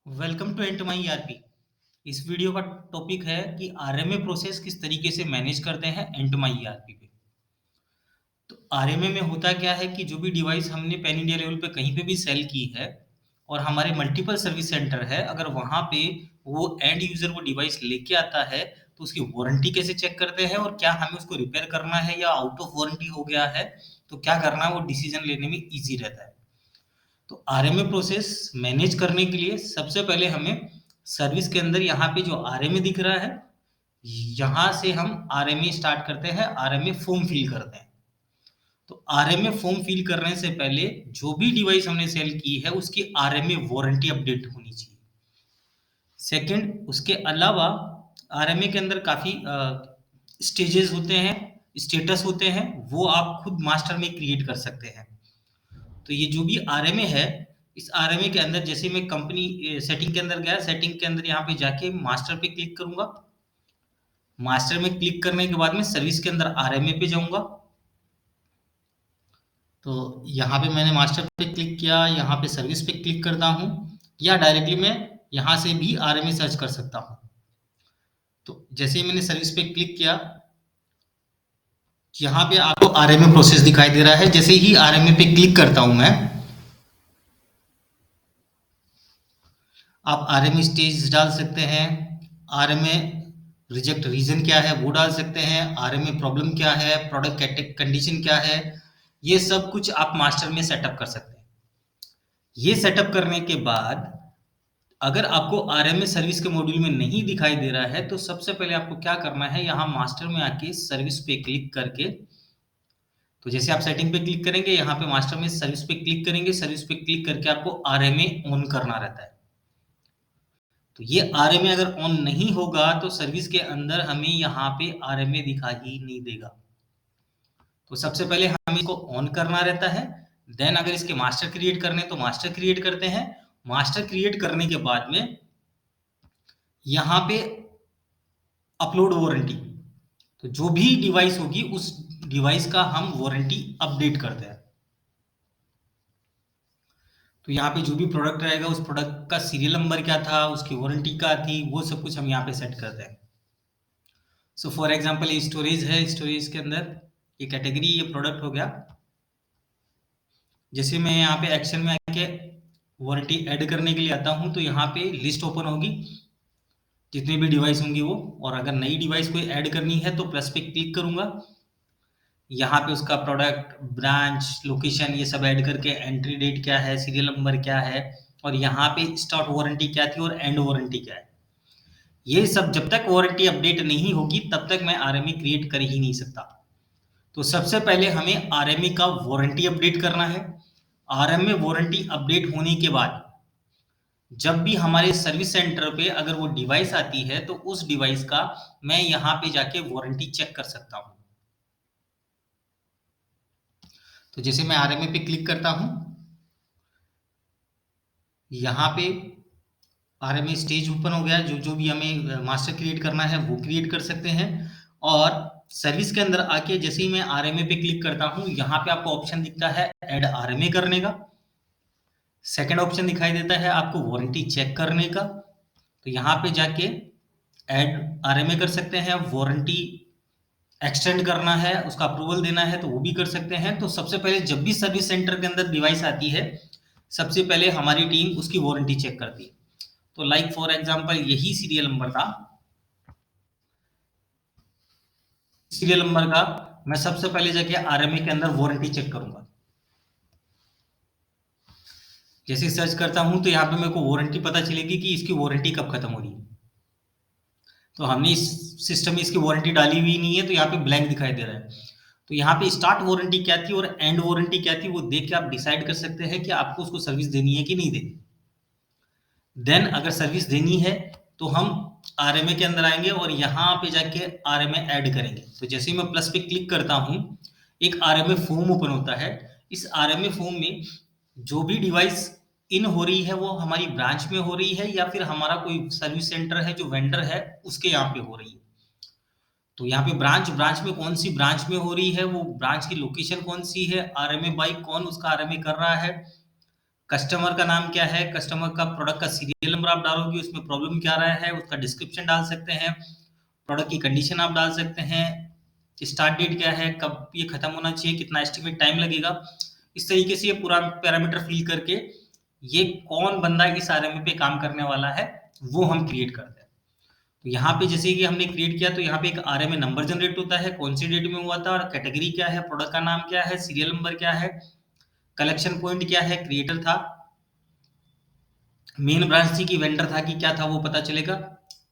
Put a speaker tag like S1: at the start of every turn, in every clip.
S1: Welcome to and my ERP. इस video का topic है कि आरएमए प्रोसेस किस तरीके से मैनेज करते हैं एंड माई ईआरपी पे। तो आरएमए में होता क्या है कि जो भी डिवाइस हमने पैन इंडिया लेवल पे कहीं पे भी सेल की है और हमारे मल्टीपल सर्विस सेंटर है, अगर वहां पे वो एंड यूजर वो डिवाइस लेके आता है तो उसकी वारंटी कैसे चेक करते हैं और क्या हमें उसको रिपेयर करना है या आउट ऑफ वारंटी हो गया है तो क्या करना है, वो डिसीजन लेने में इजी रहता है। तो आरएमए प्रोसेस मैनेज करने के लिए सबसे पहले हमें सर्विस के अंदर यहाँ पे जो आरएमए दिख रहा है, यहाँ से हम आरएमए स्टार्ट करते हैं, आरएमए फॉर्म फिल करते हैं। तो आरएमए फॉर्म फिल करने से पहले जो भी डिवाइस हमने सेल की है उसकी आरएमए वारंटी अपडेट होनी चाहिए। सेकंड, उसके अलावा आरएमए के अंदर काफी स्टेजेस होते हैं, स्टेटस होते हैं, वो आप खुद मास्टर में क्रिएट कर सकते हैं। तो ये जो भी आरएमए है, इस आरएमए के अंदर जैसे मैं कंपनी सेटिंग के अंदर गया, सेटिंग के अंदर यहाँ पे जाके मास्टर पे क्लिक करूंगा। मास्टर में क्लिक करने के बाद में सर्विस के अंदर आरएमए पे जाऊंगा। तो यहाँ पे मैंने मास्टर पे क्लिक किया, यहाँ पे सर्विस पे क्लिक करता हूँ, या डायरेक्टली मैं यहाँ से भी आरएमए सर्च कर सकता हूँ। तो जैसे ही मैंने सर्विस पे क्लिक किया, यहाँ पे आपको आरएमए प्रोसेस दिखाई दे रहा है। जैसे ही आरएमए पे क्लिक करता हूँ मैं, आप आरएमए स्टेज डाल सकते हैं, आरएमए रिजेक्ट रीजन क्या है वो डाल सकते हैं, आरएमए प्रॉब्लम क्या है, प्रोडक्ट कंडीशन क्या है, ये सब कुछ आप मास्टर में सेटअप कर सकते हैं। ये सेटअप करने के बाद अगर आपको आरएमए सर्विस के मॉड्यूल में नहीं दिखाई दे रहा है तो सबसे पहले आपको क्या करना है, यहाँ मास्टर में आके सर्विस पे क्लिक करके, तो जैसे आप सेटिंग पे क्लिक करेंगे, यहाँ पे मास्टर में सर्विस पे क्लिक करेंगे, सर्विस पे क्लिक करके आपको आरएमए ऑन करना रहता है। तो ये आरएमए अगर ऑन नहीं होगा तो सर्विस के अंदर हमें यहाँ पे आरएमए दिखाई ही नहीं देगा। तो सबसे पहले हमें इसको ऑन करना रहता है। देन अगर इसके मास्टर क्रिएट करने तो मास्टर क्रिएट करते हैं। मास्टर क्रिएट करने के बाद में यहाँ पे अपलोड वारंटी, तो जो भी डिवाइस होगी उस डिवाइस का हम वारंटी अपडेट करते हैं। तो यहाँ पे जो भी प्रोडक्ट रहेगा उस प्रोडक्ट का सीरियल नंबर क्या था, उसकी वारंटी क्या थी, वो सब कुछ हम यहाँ पे सेट करते हैं। सो फॉर एग्जांपल ये स्टोरेज है, स्टोरेज के अंदर ये कैटेगरी, ये प्रोडक्ट हो गया। जैसे मैं यहाँ पे एक्शन में आके वारंटी ऐड करने के लिए आता हूँ तो यहाँ पे लिस्ट ओपन होगी, जितनी भी डिवाइस होंगी वो, और अगर नई डिवाइस कोई ऐड करनी है तो प्लस पे क्लिक करूंगा। यहाँ पे उसका प्रोडक्ट, ब्रांच, लोकेशन, ये सब ऐड करके एंट्री डेट क्या है, सीरियल नंबर क्या है, और यहाँ पे स्टार्ट वारंटी क्या थी और एंड वारंटी क्या है, ये सब जब तक वारंटी अपडेट नहीं होगी तब तक मैं आरएमए क्रिएट कर ही नहीं सकता। तो सबसे पहले हमें आरएमए का वारंटी अपडेट करना है। आरएमए वारंटी अपडेट होने के बाद जब भी हमारे सर्विस सेंटर पे अगर वो डिवाइस आती है तो उस डिवाइस का मैं यहाँ पे जाके वारंटी चेक कर सकता हूँ। तो जैसे मैं आरएमए पे क्लिक करता हूँ, यहाँ पे आरएमए स्टेज ओपन हो गया। जो जो भी हमें मास्टर क्रिएट करना है वो क्रिएट कर सकते हैं। और सर्विस के अंदर आके जैसे ही मैं आरएमए पे क्लिक करता हूँ, यहाँ पे आपको ऑप्शन दिखता है ऐड आरएमए करने का। सेकंड ऑप्शन दिखाई देता है आपको वारंटी चेक करने का। तो यहाँ पे जाके ऐड आरएमए कर सकते हैं। वारंटी एक्सटेंड करना है, उसका अप्रूवल देना है तो वो भी कर सकते हैं। तो सबसे पहले जब भी सर्विस सेंटर के अंदर डिवाइस आती है, सबसे पहले हमारी टीम उसकी वारंटी चेक करती है। तो लाइक फॉर एग्जांपल यही सीरियल नंबर था, सीरियल नंबर का मैं सबसे पहले जाके आरएमए के अंदर वारंटी चेक करूंगा। जैसे सर्च करता हूं तो यहाँ पे मेरे को वारंटी पता चलेगी कि इसकी वारंटी कब खत्म हो रही है। तो हमने इस सिस्टम में इसकी वारंटी डाली हुई नहीं है तो यहाँ पे ब्लैंक दिखाई दे रहा है। तो यहाँ पे स्टार्ट वारंटी क्या थी और एंड वारंटी क्या थी वो देख के आप डिसाइड कर सकते हैं कि आपको उसको सर्विस देनी है कि नहीं देनी। देन अगर सर्विस देनी है तो हम आरएमए के अंदर आएंगे और यहाँ पे जाके आरएमए ऐड करेंगे। तो जैसे ही मैं प्लस पे क्लिक करता हूँ, एक आरएमए फॉर्म ओपन होता है। इस आरएमए फॉर्म में जो भी डिवाइस इन हो रही है वो हमारी ब्रांच में हो रही है या फिर हमारा कोई सर्विस सेंटर है जो वेंडर है उसके यहाँ पे हो रही है। तो यहाँ पे ब्रांच, ब्रांच में कौन सी ब्रांच में हो रही है, वो ब्रांच की लोकेशन कौन सी है, आरएमए बाई कौन उसका आरएमए कर रहा है, कस्टमर का नाम क्या है, कस्टमर का प्रोडक्ट का सीरियल नंबर आप डालोगे, उसमें प्रॉब्लम क्या रहा है उसका डिस्क्रिप्शन डाल सकते हैं, प्रोडक्ट की कंडीशन आप डाल सकते हैं, स्टार्ट डेट क्या है, कब ये खत्म होना चाहिए, कितना एस्टिमेट टाइम लगेगा। इस तरीके से ये पूरा पैरामीटर फिल करके ये कौन बंदा इस आरएमए पे काम करने वाला है वो हम क्रिएट करते हैं। तो यहाँ पे जैसे कि हमने क्रिएट किया तो यहाँ पे एक आरएमए नंबर जनरेट होता है, कौन सी डेट में हुआ था, और कैटेगरी क्या है, प्रोडक्ट का नाम क्या है, सीरियल नंबर क्या है, कलेक्शन पॉइंट क्या है, क्रिएटर था, मेन ब्रांच थी कि वेंडर था कि क्या था वो पता चलेगा,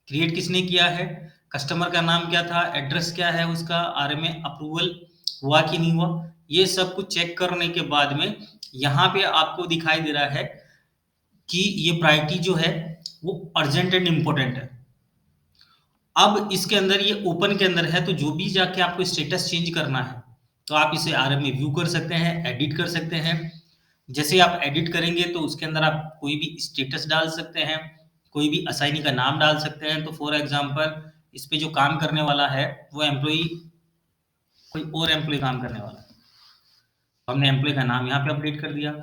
S1: क्रिएट किसने किया है, कस्टमर का नाम क्या था, एड्रेस क्या है उसका, आरएमए अप्रूवल हुआ कि नहीं हुआ, ये सब कुछ चेक करने के बाद में यहाँ पे आपको दिखाई दे रहा है कि ये प्रायोरिटी जो है वो अर्जेंट एंड इम्पोर्टेंट है। अब इसके अंदर ये ओपन के अंदर है तो जो भी जाके आपको स्टेटस चेंज करना है तो आप इसे आरएमए व्यू कर सकते हैं, एडिट कर सकते हैं। जैसे आप एडिट करेंगे तो उसके अंदर आप कोई भी स्टेटस डाल सकते हैं, कोई भी असाइनी का नाम डाल सकते हैं। तो फॉर एग्जांपल इस पे जो काम करने वाला है वो एम्प्लॉई, कोई और एम्प्लॉय काम करने वाला है, हमने एम्प्लॉय का नाम यहाँ पे अपडेट कर दिया।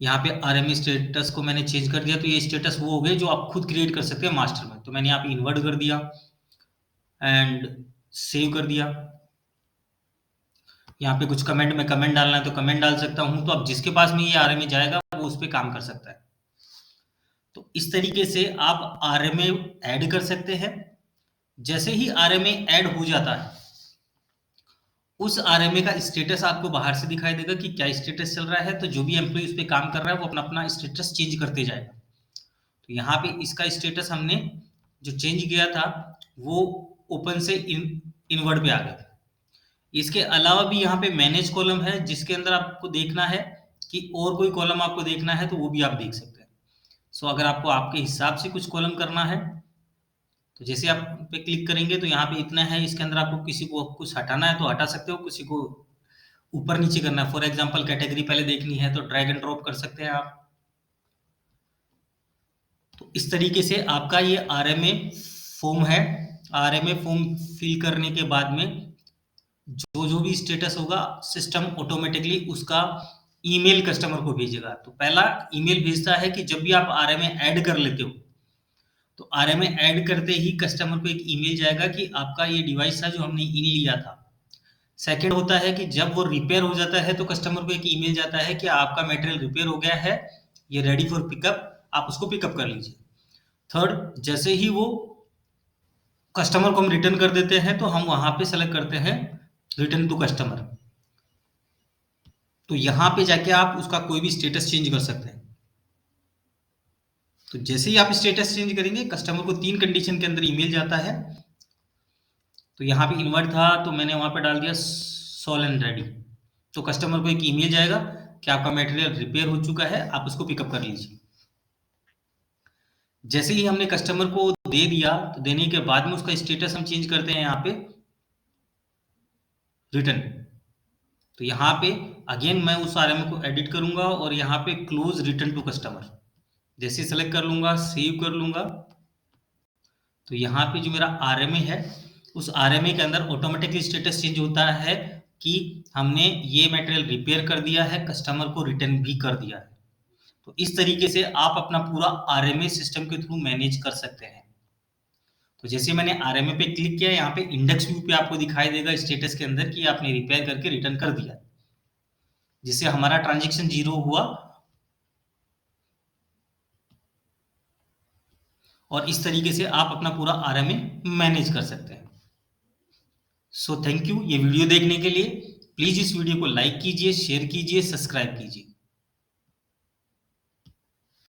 S1: यहाँ पे आरएमए स्टेटस को मैंने चेंज कर दिया तो ये स्टेटस वो हो गए जो आप खुद क्रिएट कर सकते हैं मास्टर में। तो मैंने यहाँ पे इन्वर्ट कर दिया एंड सेव कर दिया। यहाँ पे कुछ कमेंट में कमेंट डालना है तो कमेंट डाल सकता हूँ। तो अब जिसके पास में ये आरएमए जाएगा वो उस पर काम कर सकता है। तो इस तरीके से आप आरएमए ऐड कर सकते हैं। जैसे ही आरएमए ऐड हो जाता है उस आरएमए का स्टेटस आपको बाहर से दिखाई देगा कि क्या स्टेटस चल रहा है। तो जो भी एम्प्लॉय उस पर काम कर रहा है वो अपना अपना स्टेटस चेंज करते जाएगा। तो यहाँ पे इसका स्टेटस हमने जो चेंज किया था वो ओपन से इनवर्ट पे आ गया। इसके अलावा भी यहाँ पे मैनेज कॉलम है जिसके अंदर आपको देखना है कि और कोई कॉलम आपको देखना है तो वो भी आप देख सकते हैं। सो अगर आपको आपके हिसाब से कुछ कॉलम करना है तो जैसे आप पे क्लिक करेंगे तो यहाँ पे इतना है, इसके अंदर आपको किसी को कुछ हटाना है तो हटा सकते हो, किसी को ऊपर नीचे करना है। फॉर एग्जांपल कैटेगरी पहले देखनी है तो ड्रैग एंड ड्रॉप कर सकते हैं आप। तो इस तरीके से आपका ये आरएमए फॉर्म है। आरएमए फॉर्म फिल करने के बाद में जो जो भी स्टेटस होगा सिस्टम ऑटोमेटिकली उसका ईमेल कस्टमर को भेजेगा। तो पहला ईमेल भेजता है कि जब भी आप आरएमए ऐड कर लेते हो तो आरएमए ऐड करते ही कस्टमर को एक ईमेल जाएगा कि आपका ये डिवाइस था जो हमने इन लिया था। सेकंड होता है कि जब वो रिपेयर हो जाता है तो कस्टमर को एक ईमेल जाता है कि आपका मटेरियल रिपेयर हो गया है, ये रेडी फॉर पिकअप, आप उसको पिकअप कर लीजिए। थर्ड, जैसे ही वो कस्टमर को हम रिटर्न कर देते हैं तो हम वहां पे सेलेक्ट करते हैं रिटर्न टू कस्टमर। तो यहां पे जाके आप उसका कोई भी स्टेटस चेंज कर सकते हैं। तो जैसे ही आप स्टेटस चेंज करेंगे कस्टमर को 3 कंडीशन के अंदर ईमेल जाता है। तो यहाँ पे इन्वर्ट था तो मैंने वहां पे डाल दिया सोल एंड रेडी। तो कस्टमर को एक ईमेल जाएगा कि आपका मटेरियल रिपेयर हो चुका है, आप उसको पिकअप कर लीजिए। जैसे ही हमने कस्टमर को दे दिया तो देने के बाद में उसका स्टेटस हम चेंज करते हैं यहाँ पे रिटर्न। तो यहाँ पे अगेन मैं उस आरएमए को एडिट करूंगा और यहाँ पे क्लोज रिटर्न टू कस्टमर जैसे सेलेक्ट कर लूंगा, सेव कर लूंगा। तो यहाँ पे जो मेरा आरएमए है उस आरएमए के अंदर ऑटोमेटिकली स्टेटस चेंज होता है कि हमने ये मटेरियल रिपेयर कर दिया है, कस्टमर को रिटर्न भी कर दिया है। तो इस तरीके से आप अपना पूरा आरएमए सिस्टम के थ्रू मैनेज कर सकते हैं। तो जैसे मैंने आरएमए पे क्लिक किया, यहाँ पे इंडेक्स व्यू पे आपको दिखाई देगा स्टेटस के अंदर कि आपने रिपेयर करके रिटर्न कर दिया, जिससे हमारा ट्रांजेक्शन 0 हुआ। और इस तरीके से आप अपना पूरा आरएमए मैनेज कर सकते हैं। सो थैंक यू ये वीडियो देखने के लिए। प्लीज इस वीडियो को लाइक कीजिए, शेयर कीजिए, सब्सक्राइब कीजिए।